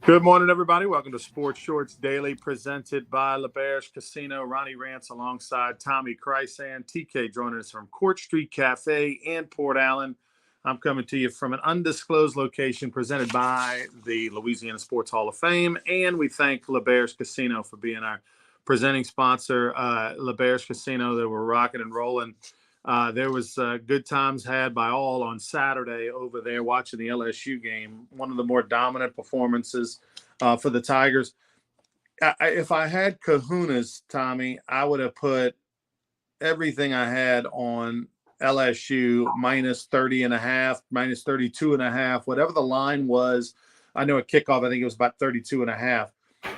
Good morning, everybody. Welcome to Sports Shorts Daily, presented by LaBerge Casino. Ronnie Rance alongside Tommy Chrysan. TK joining us from Court Street Cafe in Port Allen. I'm coming to you from an undisclosed location presented by the Louisiana Sports Hall of Fame. And we thank LaBerge Casino for being our presenting sponsor. LaBerge Casino, that we're rocking and rolling. There was good times had by all on Saturday over there watching the LSU game. One of the more dominant performances for the Tigers. If I had kahunas, Tommy, I would have put everything I had on LSU minus 30.5, minus 32.5, whatever the line was. I know at kickoff, I think it was about 32.5.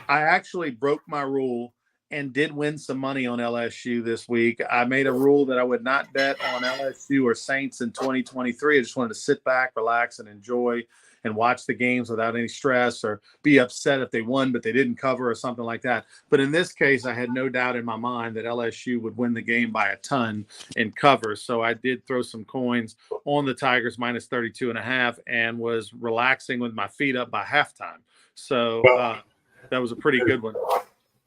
I actually broke my rule and did win some money on LSU this week. I made a rule that I would not bet on LSU or Saints in 2023. I just wanted to sit back, relax, and enjoy and watch the games without any stress or be upset if they won but they didn't cover or something like that. But in this case, I had no doubt in my mind that LSU would win the game by a ton and cover. So I did throw some coins on the Tigers minus 32.5 and was relaxing with my feet up by halftime. So that was a pretty good one.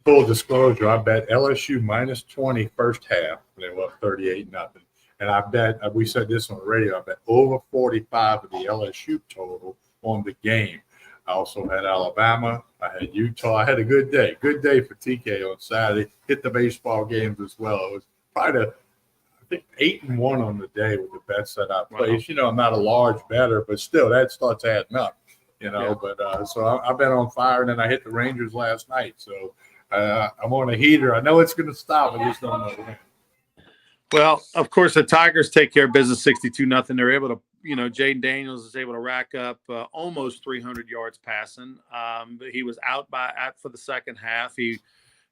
Full disclosure, I bet LSU minus 20 first half. They were up 38-0. And I bet, we said this on the radio, I bet over 45 of the LSU total on the game. I also had Alabama. I had Utah. I had a good day. Good day for TK on Saturday. Hit the baseball games as well. It was probably, I think, 8-1 on the day with the bets that I placed. Wow. You know, I'm not a large bettor, but still, that starts adding up. You know, yeah. But so I've been on fire, and then I hit the Rangers last night. So I'm on a heater. I know it's going to stop. I just don't know when. Well, of course, the Tigers take care of business 62-0. They're able to, Jaden Daniels is able to rack up almost 300 yards passing. He was out for the second half. He,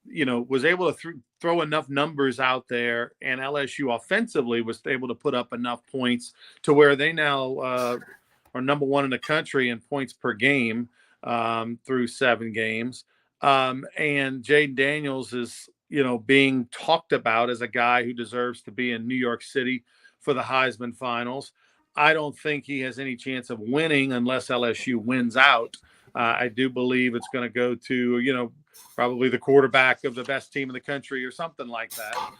was able to throw enough numbers out there, and LSU offensively was able to put up enough points to where they now are number one in the country in points per game through 7 games. And Jaden Daniels is, being talked about as a guy who deserves to be in New York City for the Heisman Finals. I don't think he has any chance of winning unless LSU wins out. I do believe it's going to go to, probably the quarterback of the best team in the country or something like that.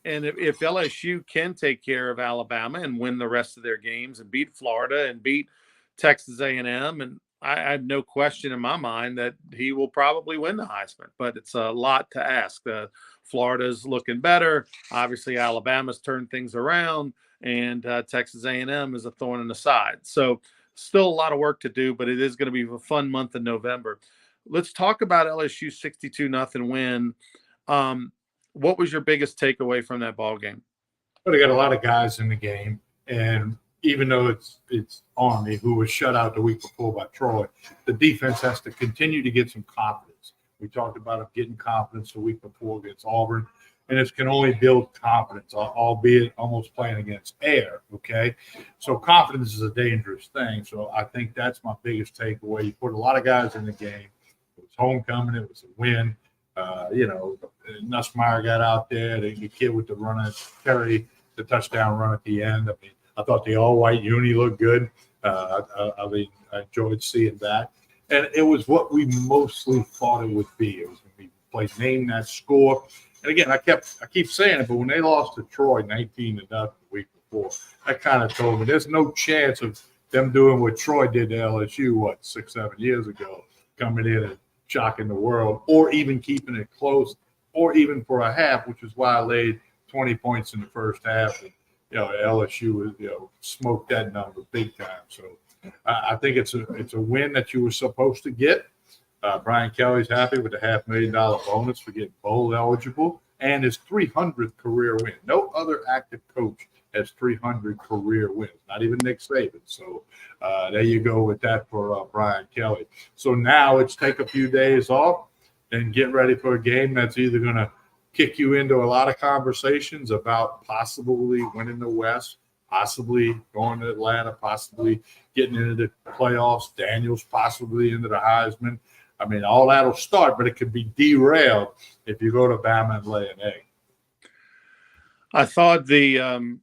And if LSU can take care of Alabama and win the rest of their games and beat Florida and beat Texas A&M, and I have no question in my mind that he will probably win the Heisman, but it's a lot to ask. Florida's looking better. Obviously, Alabama's turned things around, and Texas A&M is a thorn in the side. So still a lot of work to do, but it is going to be a fun month in November. Let's talk about LSU's 62-0 win. What was your biggest takeaway from that ball game? Well, they got a lot of guys in the game, and even though it's Army, who was shut out the week before by Troy, the defense has to continue to get some confidence. We talked about them getting confidence the week before against Auburn, and it can only build confidence, albeit almost playing against air, okay? So confidence is a dangerous thing. So I think that's my biggest takeaway. You put a lot of guys in the game. It was homecoming. It was a win. Nussmeier got out there. The kid with the run, Terry, the touchdown run at the end. I mean, I thought the all-white uni looked good. I enjoyed seeing that. And it was what we mostly thought it would be. It was going to be play name that score. And again, I keep saying it, but when they lost to Troy 19-0 the week before, that kind of told me there's no chance of them doing what Troy did to LSU, 6-7 years ago, coming in and shocking the world, or even keeping it close, or even for a half, which is why I laid 20 points in the first half. And, LSU, smoked that number big time. So I think it's a win that you were supposed to get. Brian Kelly's happy with the $500,000 bonus for getting bowl eligible and his 300th career win. No other active coach has 300 career wins, not even Nick Saban. So there you go with that for Brian Kelly. So now it's take a few days off and get ready for a game that's either going to kick you into a lot of conversations about possibly winning the West, possibly going to Atlanta, possibly getting into the playoffs, Daniels possibly into the Heisman. I mean, all that will start, but it could be derailed if you go to Bama and lay an egg. I thought the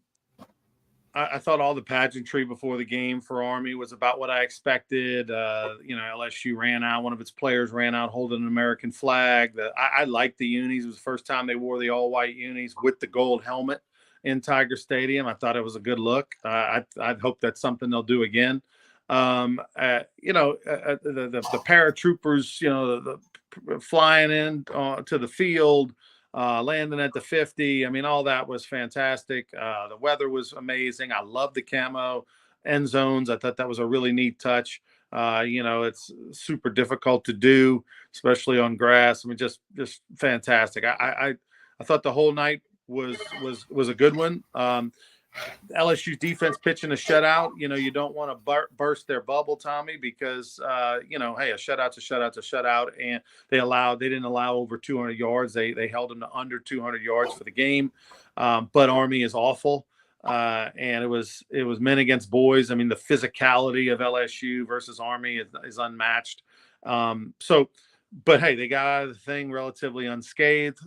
I thought all the pageantry before the game for Army was about what I expected. LSU ran out. One of its players ran out holding an American flag. I liked the unis. It was the first time they wore the all-white unis with the gold helmet in Tiger Stadium. I thought it was a good look. I hope that's something they'll do again. The paratroopers, the flying in to the field, landing at the 50. I mean, all that was fantastic. The weather was amazing. I love the camo end zones. I thought that was a really neat touch. It's super difficult to do, especially on grass. I mean, just fantastic. I thought the whole night was a good one. LSU's defense pitching a shutout. You don't want to burst their bubble, Tommy, because hey, a shutout's a shutout's a shutout, and they didn't allow over 200 yards. They held them to under 200 yards for the game. But Army is awful, and it was men against boys. I mean, the physicality of LSU versus Army is unmatched. But hey, they got out of the thing relatively unscathed.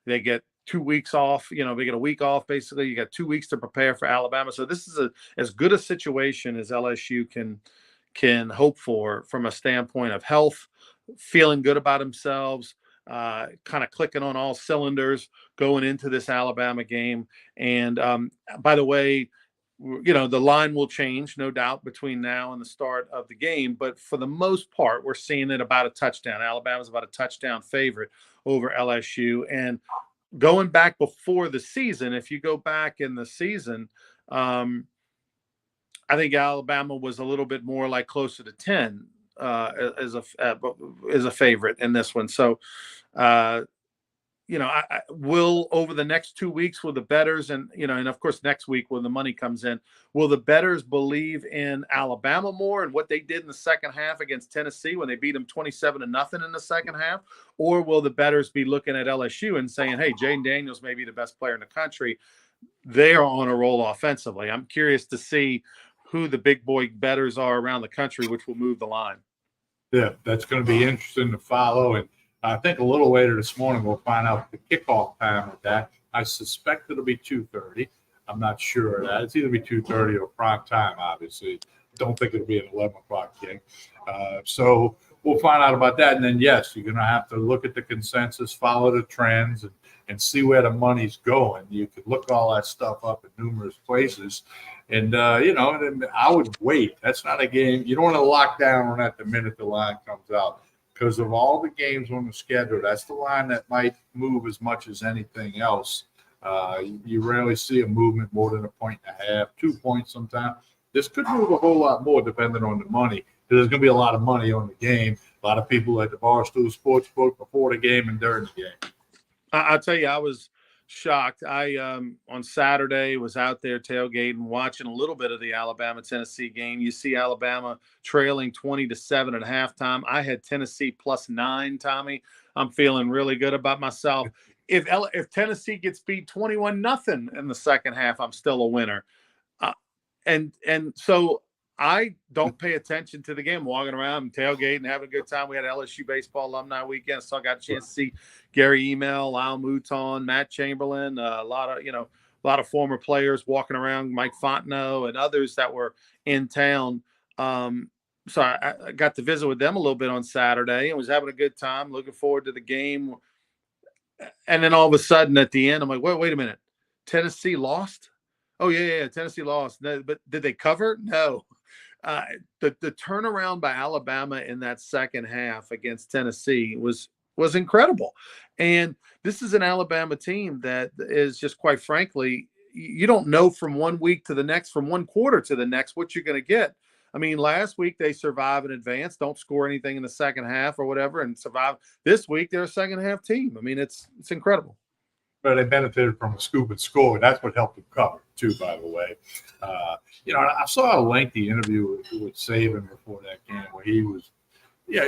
They get 2 weeks off. They get a week off. Basically, you got 2 weeks to prepare for Alabama. So this is as good a situation as LSU can hope for from a standpoint of health, feeling good about themselves, kind of clicking on all cylinders going into this Alabama game. And by the way, the line will change, no doubt, between now and the start of the game. But for the most part, we're seeing it about a touchdown. Alabama's about a touchdown favorite over LSU. And going back before the season, if you go back in the season, I think Alabama was a little bit more like closer to 10 as a favorite in this one. So, I will, over the next 2 weeks, will the bettors and of course next week when the money comes in, will the bettors believe in Alabama more and what they did in the second half against Tennessee when they beat them 27-0 in the second half? Or will the bettors be looking at LSU and saying, hey, Jaden Daniels may be the best player in the country. They are on a roll offensively. I'm curious to see who the big boy bettors are around the country, which will move the line. Yeah, that's going to be interesting to follow. And I think a little later this morning we'll find out the kickoff time of that. I suspect it'll be 2:30. I'm not sure of that. It's either be 2:30 or prime time, obviously. Don't think it'll be an 11 o'clock game. So we'll find out about that. And then, yes, you're going to have to look at the consensus, follow the trends, and see where the money's going. You could look all that stuff up in numerous places. And, and I would wait. That's not a game. You don't want to lock down on that the minute the line comes out. Because of all the games on the schedule, that's the line that might move as much as anything else. You rarely see a movement more than 1.5 points, 2 points sometimes. This could move a whole lot more depending on the money. There's going to be a lot of money on the game. A lot of people at the Barstool Sportsbook before the game and during the game. I'll tell you, I was shocked. I on Saturday was out there tailgating, watching a little bit of the Alabama-Tennessee game. You see Alabama trailing 20-7 at halftime. I had Tennessee +9, Tommy. I'm feeling really good about myself. If Tennessee gets beat 21-0 in the second half, I'm still a winner. And so I don't pay attention to the game, walking around and tailgating, having a good time. We had LSU baseball alumni weekend, so I got a chance to see Gary Email, Lyle Mouton, Matt Chamberlain, a lot of former players walking around, Mike Fontenot and others that were in town. So I got to visit with them a little bit on Saturday and was having a good time, looking forward to the game. And then all of a sudden at the end, I'm like, wait a minute, Tennessee lost? Oh, yeah, Tennessee lost. But did they cover? No. The turnaround by Alabama in that second half against Tennessee was incredible. And this is an Alabama team that is just, quite frankly, you don't know from 1 week to the next, from one quarter to the next, what you're going to get. I mean, last week they survive in advance, don't score anything in the second half or whatever, and survive. This week they're a second half team. I mean, it's incredible. But they benefited from a scoop and score. That's what helped them cover, too, by the way. I saw a lengthy interview with Saban before that game where he was,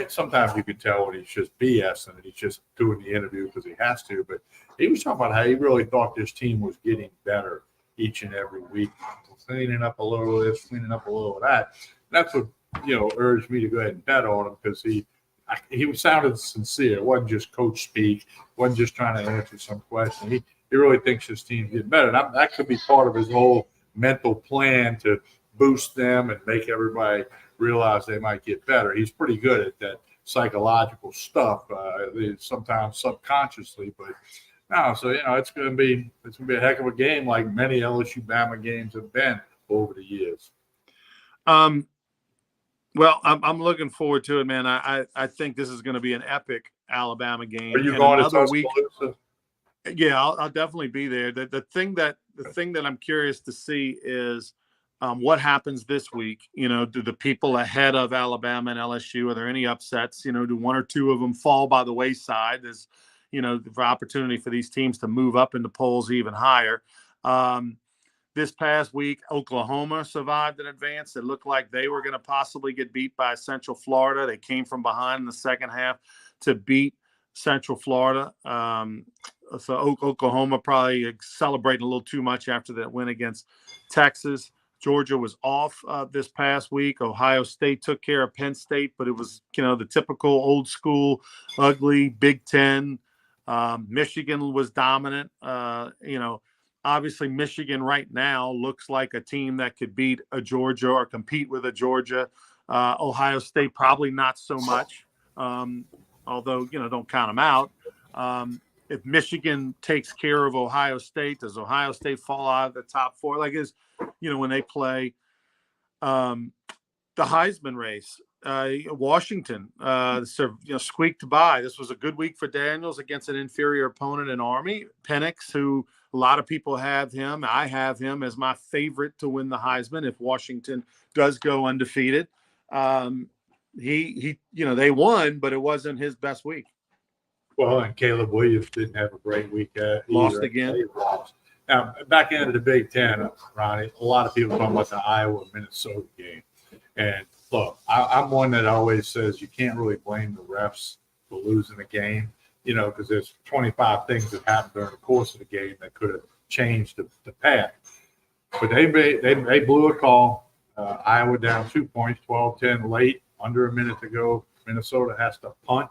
sometimes you could tell when he's just BSing and he's just doing the interview because he has to. But he was talking about how he really thought this team was getting better each and every week, cleaning up a little of this, cleaning up a little of that. And that's what, urged me to go ahead and bet on him because he sounded sincere. It wasn't just coach speak. Wasn't just trying to answer some question. He really thinks his team's getting better. And that could be part of his whole mental plan to boost them and make everybody realize they might get better. He's pretty good at that psychological stuff, sometimes subconsciously, but no. So it's going to be a heck of a game, like many LSU Bama games have been over the years. Well, I'm looking forward to it, man. I think this is going to be an epic Alabama game. Are you going to Tuscaloosa? Week? Yeah, I'll definitely be there. The thing that I'm curious to see is what happens this week. Do the people ahead of Alabama and LSU, are there any upsets? Do one or two of them fall by the wayside? There's, for opportunity for these teams to move up in the polls even higher. This past week, Oklahoma survived and advanced. It looked like they were going to possibly get beat by Central Florida. They came from behind in the second half to beat Central Florida. So Oklahoma probably celebrating a little too much after that win against Texas. Georgia was off this past week. Ohio State took care of Penn State, but it was, the typical old school, ugly Big Ten. Michigan was dominant. Obviously Michigan right now looks like a team that could beat a Georgia or compete with a Georgia. Ohio State probably not so much, although, don't count them out. If Michigan takes care of Ohio State, does Ohio State fall out of the top four? Like when they play the Heisman race, Washington squeaked by. This was a good week for Daniels against an inferior opponent in Army. Penix, who a lot of people have him. I have him as my favorite to win the Heisman if Washington does go undefeated. They won, but it wasn't his best week. Well, and Caleb Williams didn't have a great week. Lost again. He lost. Now, back into the Big Ten, Ronnie, a lot of people talking about the Iowa-Minnesota game. And look, I'm one that always says you can't really blame the refs for losing the game, because there's 25 things that happened during the course of the game that could have changed the path. But they blew a call. Iowa down 2 points, 12-10 late, under a minute to go. Minnesota has to punt.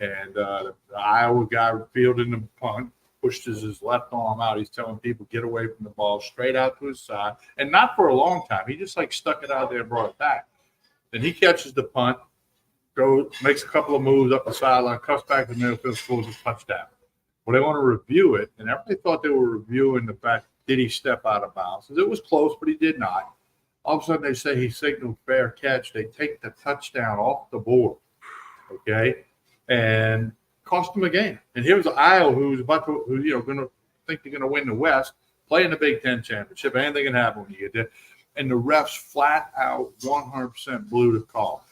And the Iowa guy fielding the punt pushed his left arm out. He's telling people, get away from the ball, straight out to his side. And not for a long time. He just stuck it out there and brought it back. Then he catches the punt, makes a couple of moves up the sideline, cuts back to the middle field, scores a touchdown. Well, they want to review it. And everybody thought they were reviewing the fact, did he step out of bounds? It was close, but he did not. All of a sudden, they say he signaled fair catch. They take the touchdown off the board. Okay? And cost them a game. And here's Iowa, who's about to, going to think they're going to win the West, play in the Big Ten championship. Anything can happen when you get there. And the refs flat out 100% blew the call.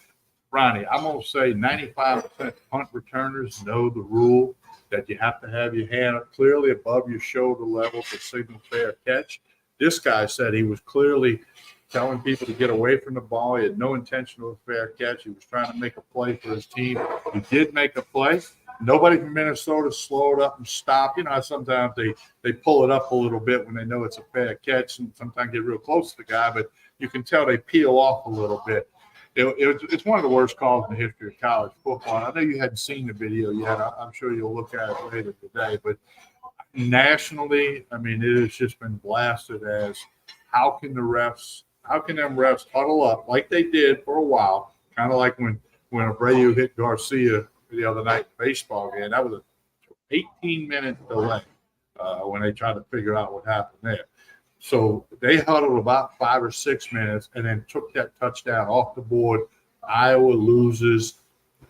Ronnie, I'm going to say 95% punt returners know the rule that you have to have your hand clearly above your shoulder level to signal fair catch. This guy said he was clearly telling people to get away from the ball. He had no intention of a fair catch. He was trying to make a play for his team. He did make a play. Nobody from Minnesota slowed up and stopped. How sometimes they pull it up a little bit when they know it's a fair catch and sometimes get real close to the guy, but you can tell they peel off a little bit. It's one of the worst calls in the history of college football. I know you hadn't seen the video yet. I'm sure you'll look at it later today, but nationally, it has just been blasted as how can them refs huddle up like they did for a while, kind of like when Abreu hit Garcia the other night in the baseball game. That was an 18-minute delay when they tried to figure out what happened there. So they huddled about 5 or 6 minutes and then took that touchdown off the board. Iowa loses.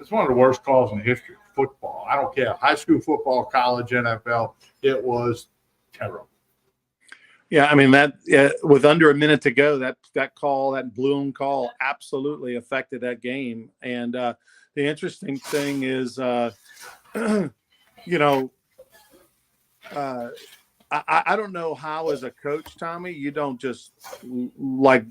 It's one of the worst calls in the history of football. I don't care. High school football, college, NFL, it was terrible. Yeah, with under a minute to go, that call, that blown call, absolutely affected that game. And the interesting thing is, I don't know how, as a coach, Tommy, you don't just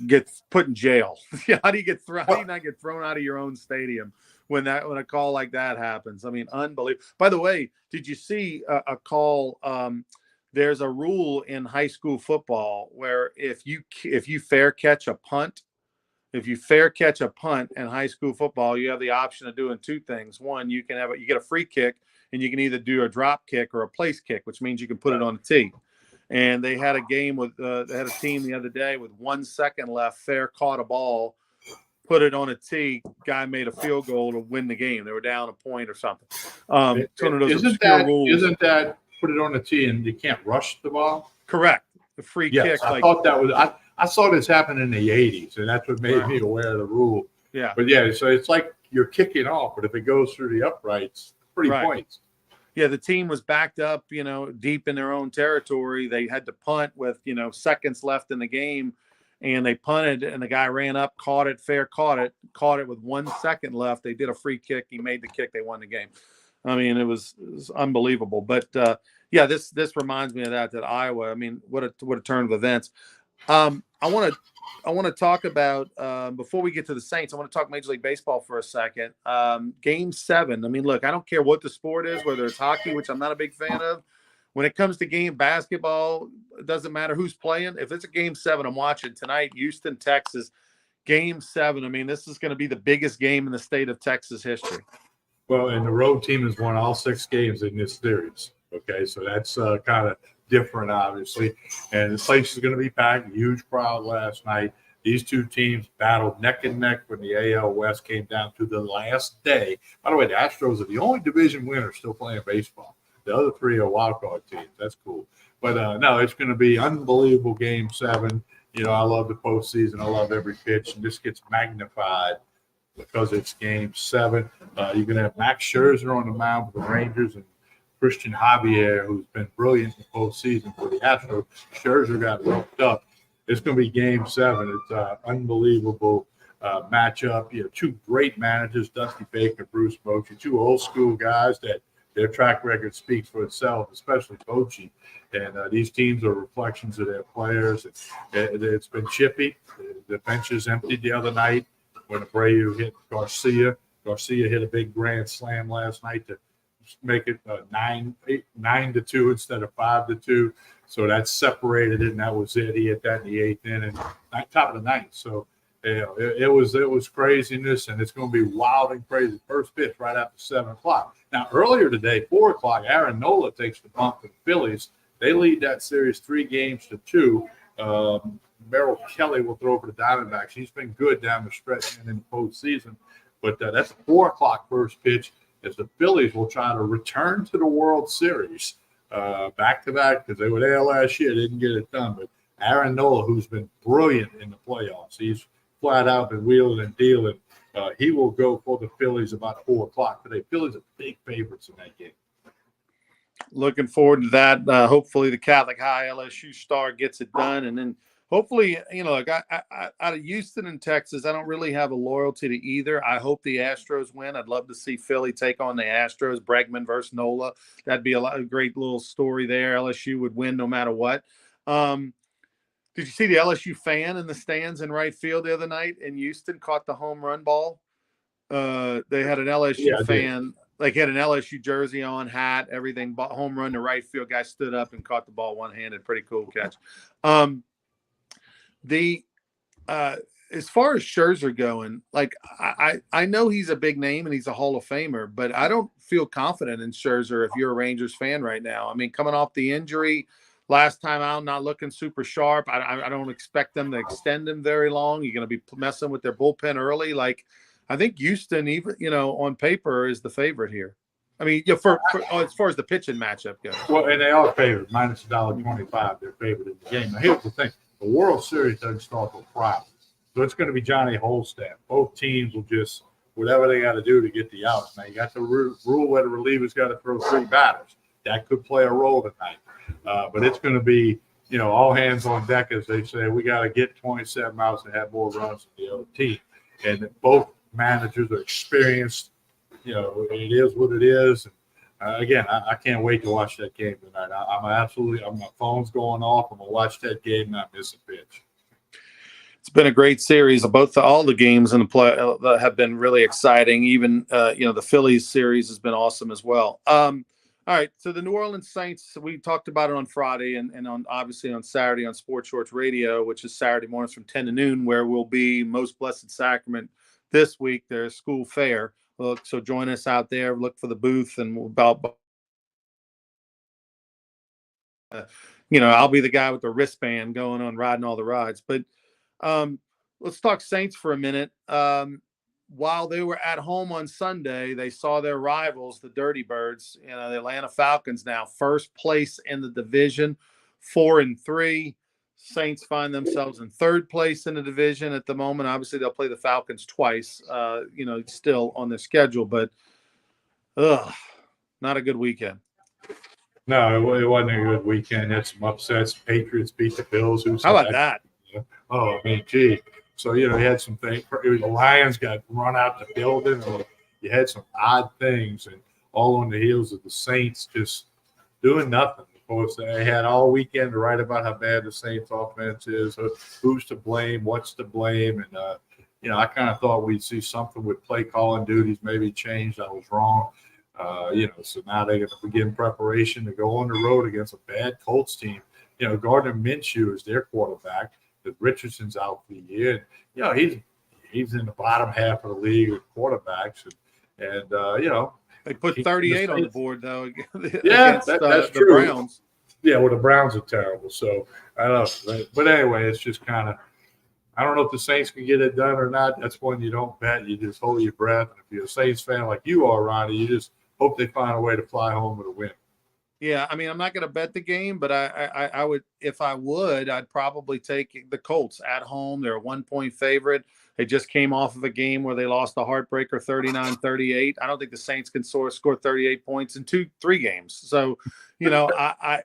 get put in jail. How do you not get thrown out of your own stadium when a call like that happens? Unbelievable. By the way, did you see a call? There's a rule in high school football where if you fair catch a punt in high school football, you have the option of doing two things. One, you get a free kick, and you can either do a drop kick or a place kick, which means you can put it on a tee. And they had a game with they had a team the other day with 1 second left. Fair caught a ball, put it on a tee. Guy made a field goal to win the game. They were down a point or something. It's one of those obscure rules. Isn't that put it on the tee and you can't rush the ball? Correct. The free kick. I thought that was I saw this happen in the 80s, and that's what made me aware of the rule. Yeah. But yeah, so it's like you're kicking off, but if it goes through the uprights, 3 points. Yeah, the team was backed up, deep in their own territory. They had to punt with, seconds left in the game, and they punted, and the guy ran up, caught it, Fair caught it with 1 second left. They did a free kick. He made the kick. They won the game. I mean, it was unbelievable. But this reminds me of that Iowa. I mean, what a turn of events. I want to talk about before we get to the Saints. I want to talk Major League Baseball for a second. Game 7. I mean, look, I don't care what the sport is, whether it's hockey, which I'm not a big fan of. When it comes to game basketball, it doesn't matter who's playing. If it's a Game 7, I'm watching tonight. Houston, Texas, Game 7. I mean, this is going to be the biggest game in the state of Texas history. Well, and the road team has won all 6 games in this series. Okay, so that's kind of different, obviously. And the place is going to be packed. Huge crowd last night. These two teams battled neck and neck when the AL West came down to the last day. By the way, the Astros are the only division winner still playing baseball. The other 3 are wildcard teams. That's cool. But no, it's going to be unbelievable Game 7. I love the postseason. I love every pitch, and this gets magnified because it's Game 7. You're going to have Max Scherzer on the mound for the Rangers and Christian Javier, who's been brilliant in the postseason for the Astros. Scherzer got roped up. It's going to be Game 7. It's an unbelievable matchup. 2 great managers, Dusty Baker, Bruce Bochy, 2 old school guys that their track record speaks for itself, especially Bochy. And these teams are reflections of their players. It's been chippy. The benches emptied the other night when Abreu hit Garcia. Garcia hit a big grand slam last night to make it 9-2 instead of 5-2. So that separated it, and that was it. He hit that in the 8th inning, top of the 9th. So it was craziness, and it's going to be wild and crazy. First pitch right after 7 o'clock. Now, earlier today, 4 o'clock, Aaron Nola takes the bump for the Phillies. They lead that series 3-2. Merrill Kelly will throw for the Diamondbacks. He's been good down the stretch and in the postseason. But that's a 4 o'clock first pitch as the Phillies will try to return to the World Series back-to-back because they were there last year, didn't get it done. But Aaron Nola, who's been brilliant in the playoffs, he's flat out been wheeling and dealing. He will go for the Phillies about 4 o'clock today. Phillies are big favorites in that game. Looking forward to that. Hopefully the Catholic High LSU star gets it done. And then hopefully, like out of Houston and Texas, I don't really have a loyalty to either. I hope the Astros win. I'd love to see Philly take on the Astros, Bregman versus Nola. That'd be a great little story there. LSU would win no matter what. Did you see the LSU fan in the stands in right field the other night in Houston caught the home run ball? They had an LSU fan. Like he had an LSU jersey on, hat, everything, home run to right field. Guy stood up and caught the ball one-handed. Pretty cool catch. As far as Scherzer going, like I know he's a big name and he's a Hall of Famer, but I don't feel confident in Scherzer if you're a Rangers fan right now. I mean, coming off the injury last time out, not looking super sharp. I don't expect them to extend him very long. You're going to be messing with their bullpen early. Like, I think Houston, even on paper, is the favorite here. I mean, for as far as the pitching matchup goes. Well, and they are favored, minus $1.25. They're favored in the game. Now, here's the thing: the World Series doesn't start till Friday, so it's going to be Johnny Holstaff. Both teams will just whatever they got to do to get the outs. Now, you got the rule where the reliever's got to throw 3 batters. That could play a role tonight, but it's going to be all hands on deck, as they say. We got to get 27 outs and have more runs than the other team, and both managers are experienced. It is what it is. Again, I can't wait to watch that game tonight. My phone's going off. I'm gonna watch that game and not miss a pitch. It's been a great series. All the games in the play have been really exciting. Even the Phillies series has been awesome as well. All right, so the New Orleans Saints. We talked about it on Friday and obviously on Saturday on Sports Shorts Radio, which is Saturday mornings from 10 to noon, where we'll be Most Blessed Sacrament this week. Their school fair. So join us out there. Look for the booth, and we'll I'll be the guy with the wristband going on riding all the rides. But let's talk Saints for a minute. While they were at home on Sunday, they saw their rivals, the Dirty Birds, the Atlanta Falcons, now first place in the division, 4-3. Saints find themselves in third place in the division at the moment. Obviously, they'll play the Falcons twice, still on their schedule, but not a good weekend. No, it wasn't a good weekend. Had some upsets. Patriots beat the Bills. How about that? Oh, I mean, gee. So, you had some things. The Lions got run out the building. And you had some odd things, and all on the heels of the Saints just doing nothing. Of course, they had all weekend to write about how bad the Saints offense is, who's to blame, what's to blame. And, I kind of thought we'd see something with play calling duties maybe changed. I was wrong. So now they're going to begin preparation to go on the road against a bad Colts team. Gardner Minshew is their quarterback. Richardson's out for the year. And, he's in the bottom half of the league with quarterbacks. And they put 38 on the board, though. Yeah, that's the true. Browns. Yeah, well, the Browns are terrible. So, I don't know. But anyway, it's just kind of – I don't know if the Saints can get it done or not. That's one you don't bet. You just hold your breath. And if you're a Saints fan like you are, Ronnie, you just hope they find a way to fly home with a win. Yeah, I mean, I'm not going to bet the game, but I would, if I would, I'd probably take the Colts at home. They're a 1-point favorite. They just came off of a game where they lost a heartbreaker 39-38. I don't think the Saints can score 38 points in 2-3 games. So, if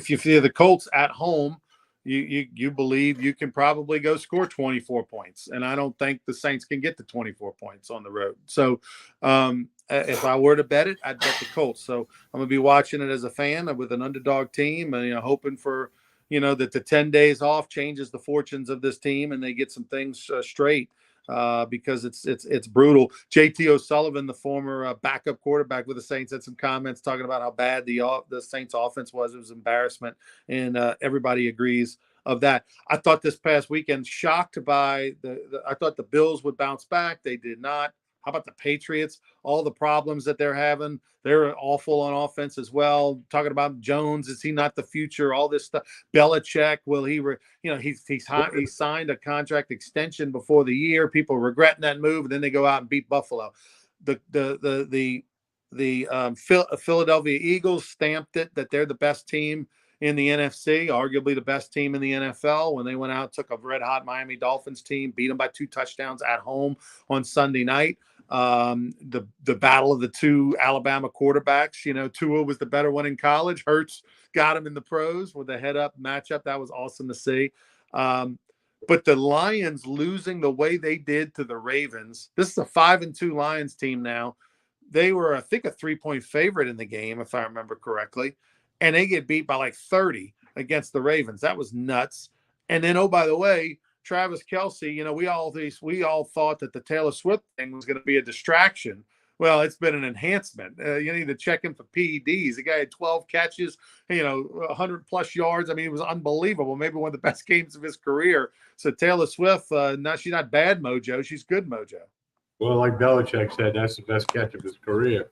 you feel the Colts at home, you believe you can probably go score 24 points. And I don't think the Saints can get to 24 points on the road. So if I were to bet it, I'd bet the Colts. So I'm going to be watching it as a fan with an underdog team and, hoping for, that the 10 days off changes the fortunes of this team and they get some things straight because it's brutal. JT O'Sullivan, the former backup quarterback with the Saints, had some comments talking about how bad the Saints offense was. It was embarrassment. And everybody agrees of that. I thought this past weekend, shocked by I thought the Bills would bounce back. They did not. How about the Patriots? All the problems that they're having. They're awful on offense as well. Talking about Jones, is he not the future? All this stuff. Belichick, will he? He signed a contract extension before the year. People regretting that move, and then they go out and beat Buffalo. The Philadelphia Eagles stamped it that they're the best team in the NFC, arguably the best team in the NFL, when they went out, took a red-hot Miami Dolphins team, beat them by 2 touchdowns at home on Sunday night. The battle of the two Alabama quarterbacks, Tua was the better one in college. Hurts got him in the pros with a head-up matchup. That was awesome to see. But the Lions losing the way they did to the Ravens, this is a 5-2 Lions team now. They were, I think, a 3-point favorite in the game, if I remember correctly. And they get beat by like 30 against the Ravens. That was nuts. And then, oh, by the way, Travis Kelce, we all thought that the Taylor Swift thing was going to be a distraction. Well, it's been an enhancement. You need to check him for PEDs. The guy had 12 catches, 100 plus yards. I mean, it was unbelievable. Maybe one of the best games of his career. So Taylor Swift, she's not bad mojo. She's good mojo. Well, like Belichick said, that's the best catch of his career.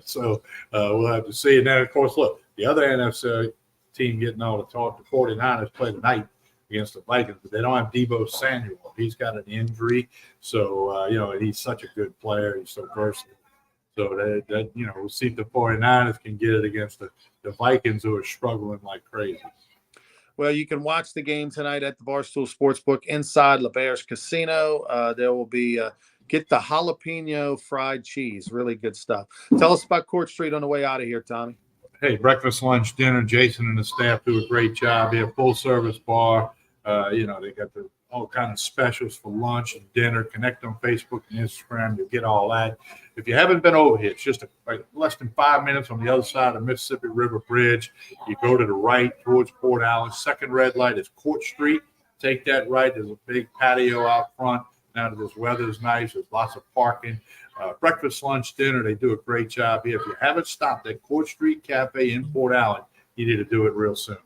So we'll have to see. And then, of course, look, the other NFC team getting all the talk, the 49ers play tonight against the Vikings, but they don't have Deebo Samuel. He's got an injury. So, and he's such a good player. He's so versatile. So, we'll see if the 49ers can get it against the Vikings, who are struggling like crazy. Well, you can watch the game tonight at the Barstool Sportsbook inside LeBear's Casino. There will be get the jalapeno fried cheese. Really good stuff. Tell us about Court Street on the way out of here, Tommy. Hey, breakfast, lunch, dinner. Jason and the staff do a great job here. Full service bar. They got all kind of specials for lunch and dinner. Connect on Facebook and Instagram. You'll get all that. If you haven't been over here, it's just less than 5 minutes on the other side of the Mississippi River Bridge. You go to the right towards Port Allen. Second red light is Court Street. Take that right. There's a big patio out front. Now that this weather is nice, there's lots of parking. Breakfast, lunch, dinner, they do a great job here. If you haven't stopped at Court Street Cafe in Port Allen, you need to do it real soon.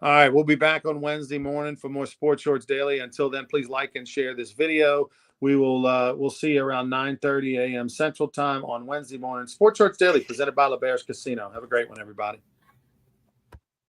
All right, we'll be back on Wednesday morning for more Sports Shorts Daily. Until then, please like and share this video. We'll see you around 9:30 a.m. Central Time on Wednesday morning. Sports Shorts Daily, presented by LeBear's Casino. Have a great one, everybody.